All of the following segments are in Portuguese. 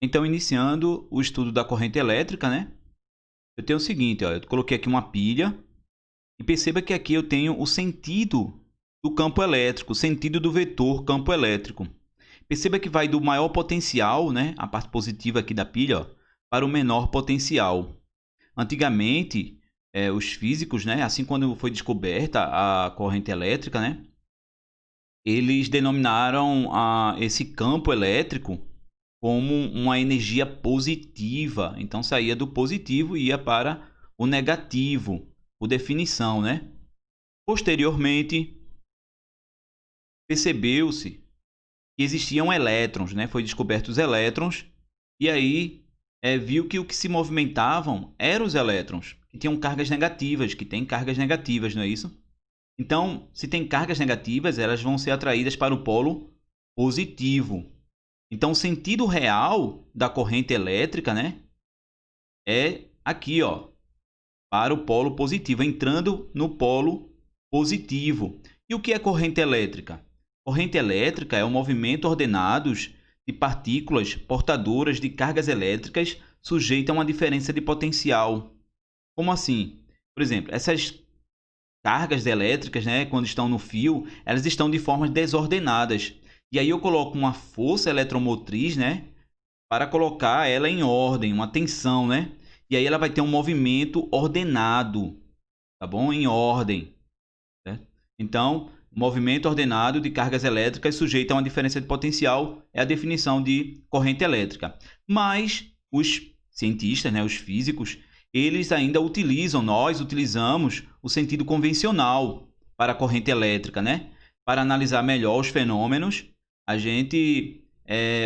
Então, iniciando o estudo da corrente elétrica, né? Eu tenho o seguinte, ó, eu coloquei aqui uma pilha e perceba que aqui eu tenho o sentido do campo elétrico, o sentido do vetor campo elétrico. Perceba que vai do maior potencial, né, a parte positiva aqui da pilha, ó, para o menor potencial. Antigamente, os físicos, né, assim quando foi descoberta a corrente elétrica, né, eles denominaram esse campo elétrico como uma energia positiva. Então saía do positivo e ia para o negativo, por definição, né? Posteriormente, percebeu-se que existiam elétrons, né? Foi descoberto os elétrons e aí viu que o que se movimentavam eram os elétrons, que tinham cargas negativas, que têm cargas negativas, não é isso? Então, se tem cargas negativas, elas vão ser atraídas para o polo positivo. Então, o sentido real da corrente elétrica, né, é aqui, ó, para o polo positivo, entrando no polo positivo. E o que é corrente elétrica? Corrente elétrica é o movimento ordenado de partículas portadoras de cargas elétricas sujeitas a uma diferença de potencial. Como assim? Por exemplo, essas cargas elétricas, né, quando estão no fio, elas estão de formas desordenadas. E aí eu coloco uma força eletromotriz, né, para colocar ela em ordem, uma tensão, né? E aí ela vai ter um movimento ordenado, tá bom? Em ordem, certo? Então, movimento ordenado de cargas elétricas sujeito a uma diferença de potencial é a definição de corrente elétrica. Mas os cientistas, né, os físicos, eles ainda utilizam, nós utilizamos o sentido convencional para a corrente elétrica, né? Para analisar melhor os fenômenos, a gente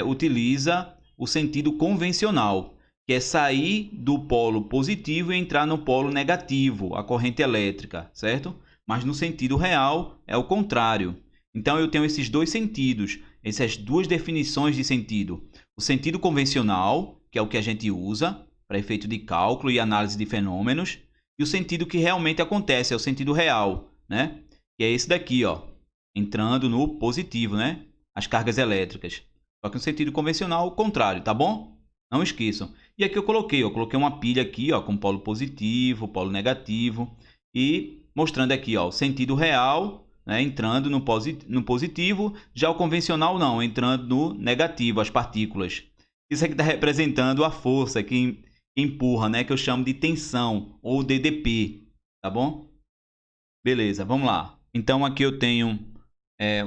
utiliza o sentido convencional, que é sair do polo positivo e entrar no polo negativo, a corrente elétrica, certo? Mas no sentido real é o contrário. Então eu tenho esses dois sentidos, essas duas definições de sentido. O sentido convencional, que é o que a gente usa para efeito de cálculo e análise de fenômenos, e o sentido que realmente acontece, é o sentido real, né? Que é esse daqui, ó, entrando no positivo, né? As cargas elétricas. Só que no sentido convencional, o contrário, tá bom? Não esqueçam. E aqui eu coloquei uma pilha aqui, ó, com polo positivo, polo negativo, e mostrando aqui, ó, o sentido real, né, entrando no positivo, já o convencional não, entrando no negativo, as partículas. Isso aqui está representando a força que empurra, né, que eu chamo de tensão, ou DDP, tá bom? Beleza, vamos lá. Então aqui eu tenho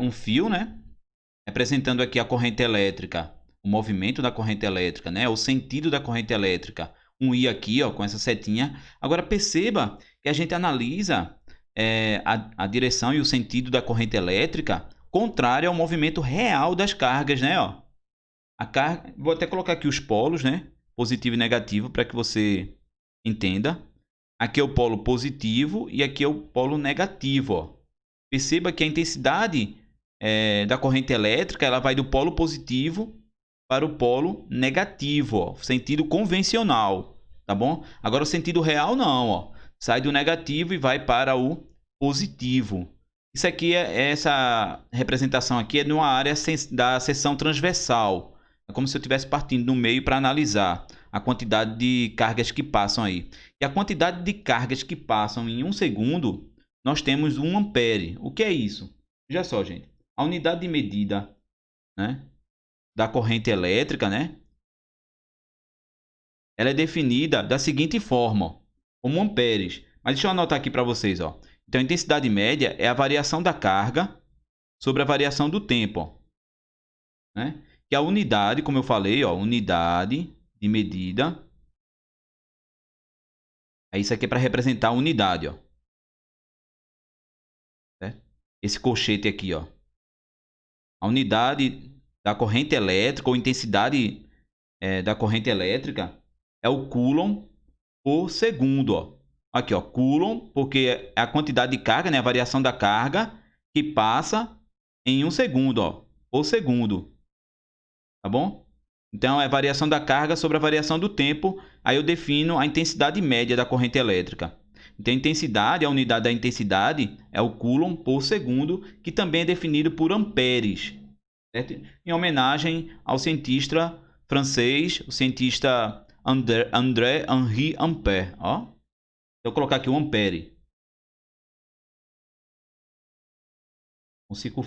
um fio, né, representando aqui a corrente elétrica, o movimento da corrente elétrica, né? O sentido da corrente elétrica. Um I aqui, ó, com essa setinha. Agora perceba que a gente analisa a direção e o sentido da corrente elétrica contrário ao movimento real das cargas, né? Ó. A carga, vou até colocar aqui os polos, né? Positivo e negativo, para que você entenda. Aqui é o polo positivo e aqui é o polo negativo, ó. Perceba que a intensidade da corrente elétrica ela vai do polo positivo para o polo negativo, ó, sentido convencional, tá bom? Agora o sentido real não, ó, sai do negativo e vai para o positivo. Isso aqui essa representação aqui é numa área da seção transversal. É como se eu estivesse partindo no meio para analisar a quantidade de cargas que passam aí. E a quantidade de cargas que passam em 1 segundo, nós temos 1 ampere. O que é isso? Veja só, gente. A unidade de medida, né, da corrente elétrica, né, ela é definida da seguinte forma, ó, como amperes. Mas deixa eu anotar aqui para vocês. Ó. Então, a intensidade média é a variação da carga sobre a variação do tempo. Ó, né? Que a unidade, como eu falei, ó, unidade de medida. Isso aqui é para representar a unidade. Ó, certo? Esse colchete aqui. Ó. A unidade da corrente elétrica, ou intensidade da corrente elétrica, é o coulomb por segundo. Ó. Aqui, ó, coulomb, porque é a quantidade de carga, né, a variação da carga que passa em 1 segundo, ó, por segundo. Tá bom? Então, é a variação da carga sobre a variação do tempo. Aí eu defino a intensidade média da corrente elétrica. Então, a intensidade, a unidade da intensidade, é o coulomb por segundo, que também é definido por amperes, certo? Em homenagem ao cientista francês, o cientista André-Henri Ampère, ó. Eu vou colocar aqui o ampere. Um ciclo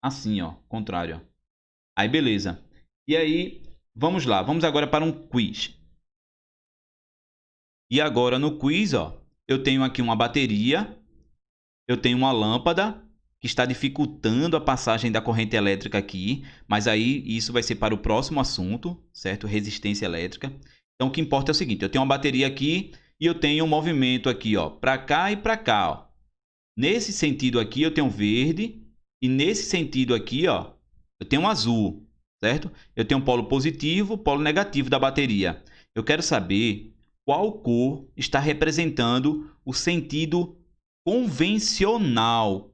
assim, ó, contrário, ó. Aí, beleza. E aí, vamos lá. Vamos agora para um quiz. E agora no quiz, ó, eu tenho aqui uma bateria, eu tenho uma lâmpada que está dificultando a passagem da corrente elétrica aqui, mas aí isso vai ser para o próximo assunto, certo? Resistência elétrica. Então o que importa é o seguinte, eu tenho uma bateria aqui e eu tenho um movimento aqui, ó, para cá e para cá, ó. Nesse sentido aqui eu tenho verde e nesse sentido aqui, ó, eu tenho azul, certo? Eu tenho polo positivo, polo negativo da bateria. Eu quero saber qual cor está representando o sentido convencional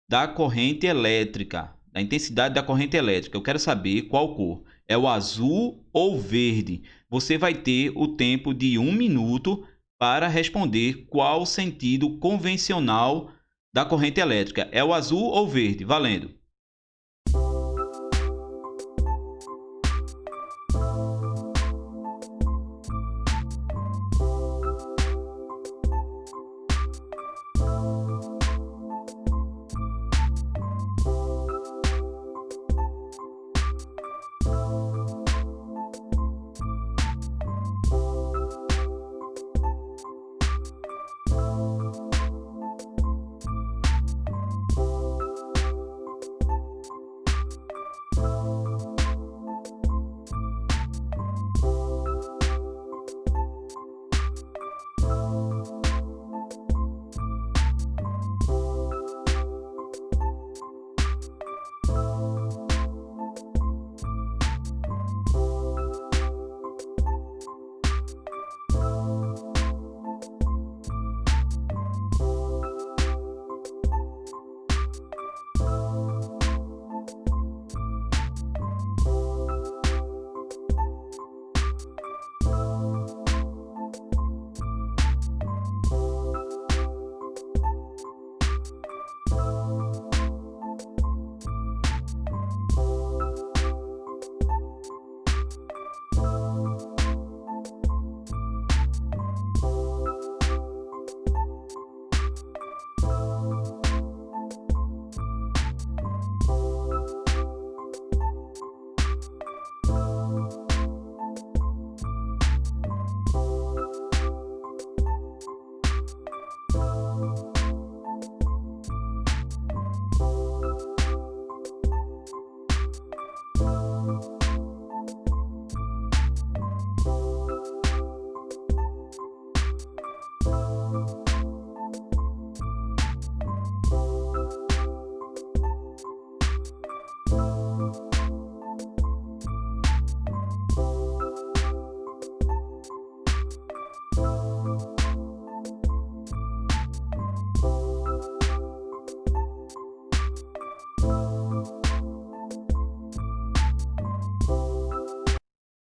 da corrente elétrica, da intensidade da corrente elétrica. Eu quero saber qual cor. É o azul ou o verde? Você vai ter o tempo de 1 minuto para responder qual o sentido convencional da corrente elétrica. É o azul ou verde? Valendo!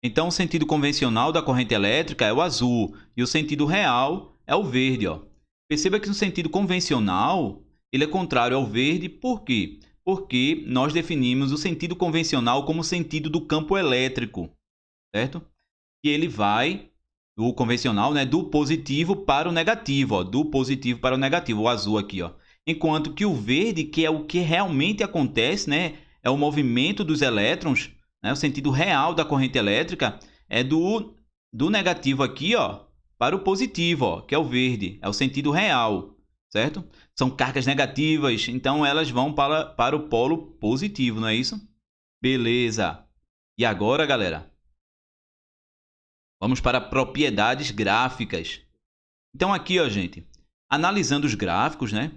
Então, o sentido convencional da corrente elétrica é o azul e o sentido real é o verde, ó. Perceba que no sentido convencional, ele é contrário ao verde, por quê? Porque nós definimos o sentido convencional como sentido do campo elétrico, certo? E ele vai, o convencional, né, do positivo para o negativo, ó, do positivo para o negativo, o azul aqui, ó. Enquanto que o verde, que é o que realmente acontece, né, é o movimento dos elétrons, né, o sentido real da corrente elétrica é do negativo aqui, ó, para o positivo, ó, que é o verde, é o sentido real, certo? São cargas negativas, então elas vão para o polo positivo, não é isso? Beleza. E agora, galera, vamos para propriedades gráficas. Então aqui, ó, gente, analisando os gráficos, né,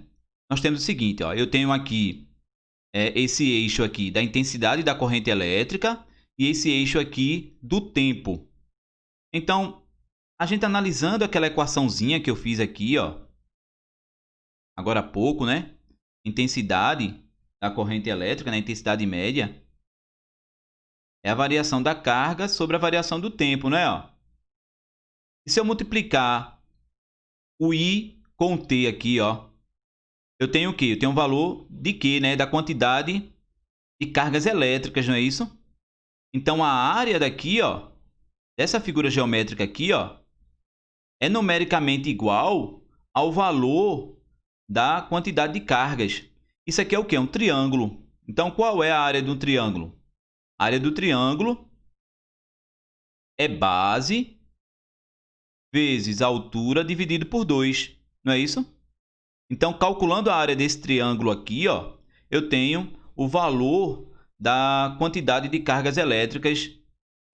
nós temos o seguinte, ó, eu tenho aqui esse eixo aqui da intensidade da corrente elétrica e esse eixo aqui do tempo. Então, a gente analisando aquela equaçãozinha que eu fiz aqui, ó, agora há pouco, né? Intensidade da corrente elétrica, né? Intensidade média, é a variação da carga sobre a variação do tempo, né? Ó. E se eu multiplicar o I com o T aqui, ó, eu tenho o quê? Eu tenho um valor de quê, né? Da quantidade de cargas elétricas, não é isso? Então, a área daqui, ó, dessa figura geométrica aqui, ó, é numericamente igual ao valor da quantidade de cargas. Isso aqui é o quê? Um triângulo. Então, qual é a área de um triângulo? A área do triângulo é base vezes a altura dividido por 2. Não é isso? Então, calculando a área desse triângulo aqui, ó, eu tenho o valor da quantidade de cargas elétricas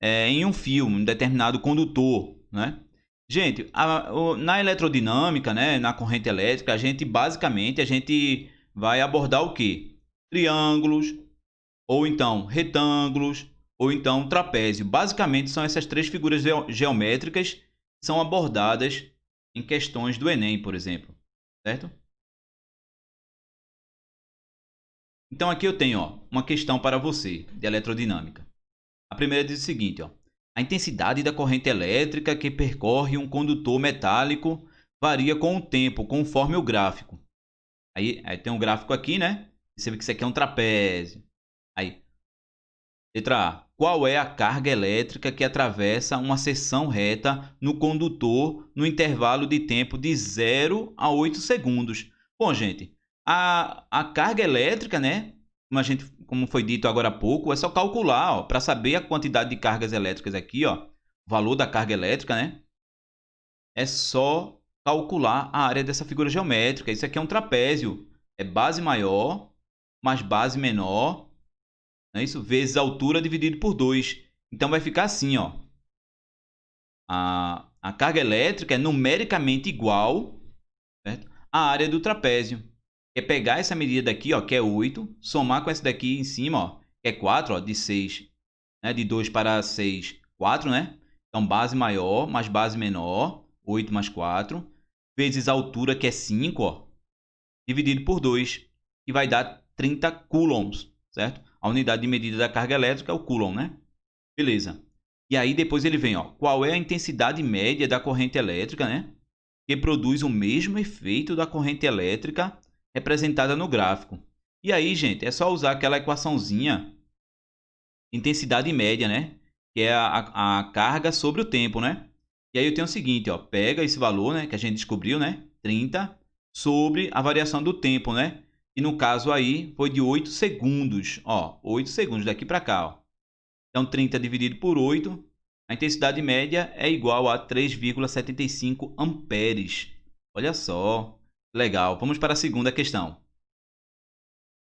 em um fio, em um determinado condutor, né? Gente, na eletrodinâmica, né, na corrente elétrica, basicamente a gente vai abordar o quê? Triângulos, ou então retângulos, ou então trapézio. Basicamente são essas três figuras geométricas que são abordadas em questões do Enem, por exemplo, certo? Então aqui eu tenho, ó, uma questão para você de eletrodinâmica. A primeira diz o seguinte, ó: a intensidade da corrente elétrica que percorre um condutor metálico varia com o tempo, conforme o gráfico. Aí tem um gráfico aqui, né? Você vê que isso aqui é um trapézio. Aí, letra A. Qual é a carga elétrica que atravessa uma seção reta no condutor no intervalo de tempo de 0 a 8 segundos? Bom, gente, a carga elétrica, né? Como foi dito agora há pouco, é só calcular, para saber a quantidade de cargas elétricas aqui, ó, o valor da carga elétrica, né? É só calcular a área dessa figura geométrica. Isso aqui é um trapézio. É base maior mais base menor, não é isso? Vezes a altura dividido por 2. Então vai ficar assim, ó. A carga elétrica é numericamente igual, certo, à área do trapézio. É pegar essa medida daqui, ó, que é 8, somar com essa daqui em cima, ó, que é 4, ó, de 6, né, de 2 para 6, 4, né? Então, base maior mais base menor, 8 mais 4, vezes a altura, que é 5, ó, dividido por 2, que vai dar 30 coulombs, certo? A unidade de medida da carga elétrica é o coulomb, né? Beleza. E aí depois ele vem, ó, qual é a intensidade média da corrente elétrica, né, que produz o mesmo efeito da corrente elétrica representada no gráfico. E aí, gente, é só usar aquela equaçãozinha, intensidade média, né, que é a carga sobre o tempo, né? E aí eu tenho o seguinte, ó, pega esse valor, né, que a gente descobriu, né, 30, sobre a variação do tempo, né? E no caso aí foi de 8 segundos, ó, 8 segundos daqui para cá, ó. Então 30 dividido por 8, a intensidade média é igual a 3,75 amperes. Olha só, legal. Vamos para a segunda questão.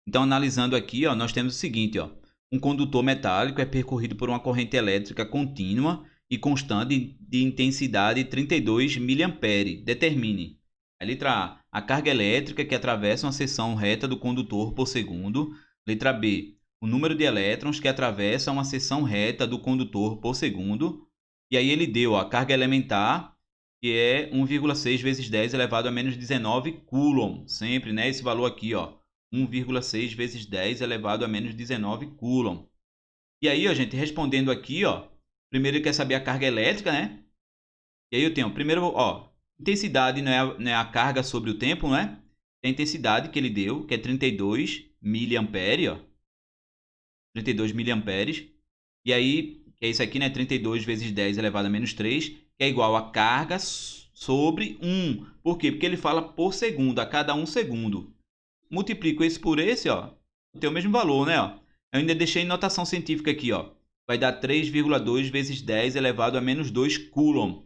Então, analisando aqui, ó, nós temos o seguinte, ó: um condutor metálico é percorrido por uma corrente elétrica contínua e constante de intensidade 32 mA. Determine. A letra A carga elétrica que atravessa uma seção reta do condutor por segundo. Letra B, o número de elétrons que atravessa uma seção reta do condutor por segundo. E aí ele deu a carga elementar, que é 1,6 vezes 10 elevado a menos 19 coulomb. Sempre, né, esse valor aqui, ó, 1,6 vezes 10 elevado a menos 19 coulomb. E aí, ó, gente, respondendo aqui, ó, primeiro ele quer saber a carga elétrica, né? E aí eu tenho, primeiro, ó, intensidade não é a carga sobre o tempo, né? É a intensidade que ele deu, que é 32 miliampere, ó. 32 miliamperes. E aí, que é isso aqui, né? 32 vezes 10 elevado a menos 3, que é igual a carga sobre 1. Por quê? Porque ele fala por segundo, a cada 1 segundo. Multiplico esse por esse, ó, tem o mesmo valor, né? Ó. Eu ainda deixei em notação científica aqui, ó. Vai dar 3,2 vezes 10 elevado a menos 2 coulomb,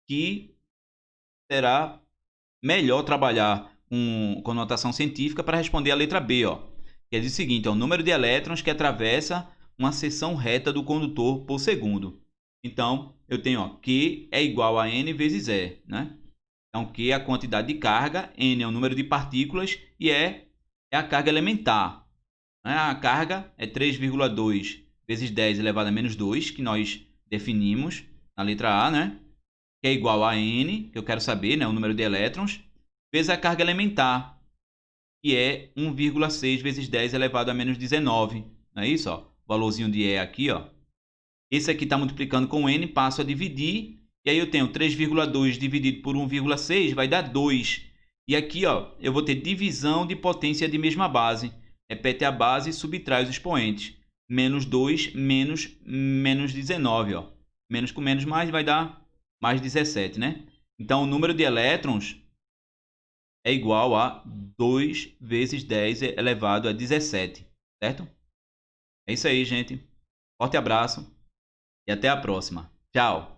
que será melhor trabalhar com notação científica para responder a letra B, ó. Que diz o seguinte, ó: o número de elétrons que atravessa uma seção reta do condutor por segundo. Então, eu tenho, ó, Q é igual a N vezes E, né? Então, Q é a quantidade de carga, N é o número de partículas e E é a carga elementar. A carga é 3,2 vezes 10 elevado a menos 2, que nós definimos na letra A, né? Que é igual a N, que eu quero saber, né, o número de elétrons, vezes a carga elementar, que é 1,6 vezes 10 elevado a menos 19. Não é isso? Ó? O valorzinho de E aqui, ó. Esse aqui está multiplicando com N, passo a dividir. E aí eu tenho 3,2 dividido por 1,6 vai dar 2. E aqui, ó, eu vou ter divisão de potência de mesma base. Repete a base e subtrai os expoentes. menos 2 menos 19, ó. Menos com menos mais vai dar mais 17, né? Então, o número de elétrons é igual a 2 vezes 10 elevado a 17, certo? É isso aí, gente. Forte abraço e até a próxima. Tchau!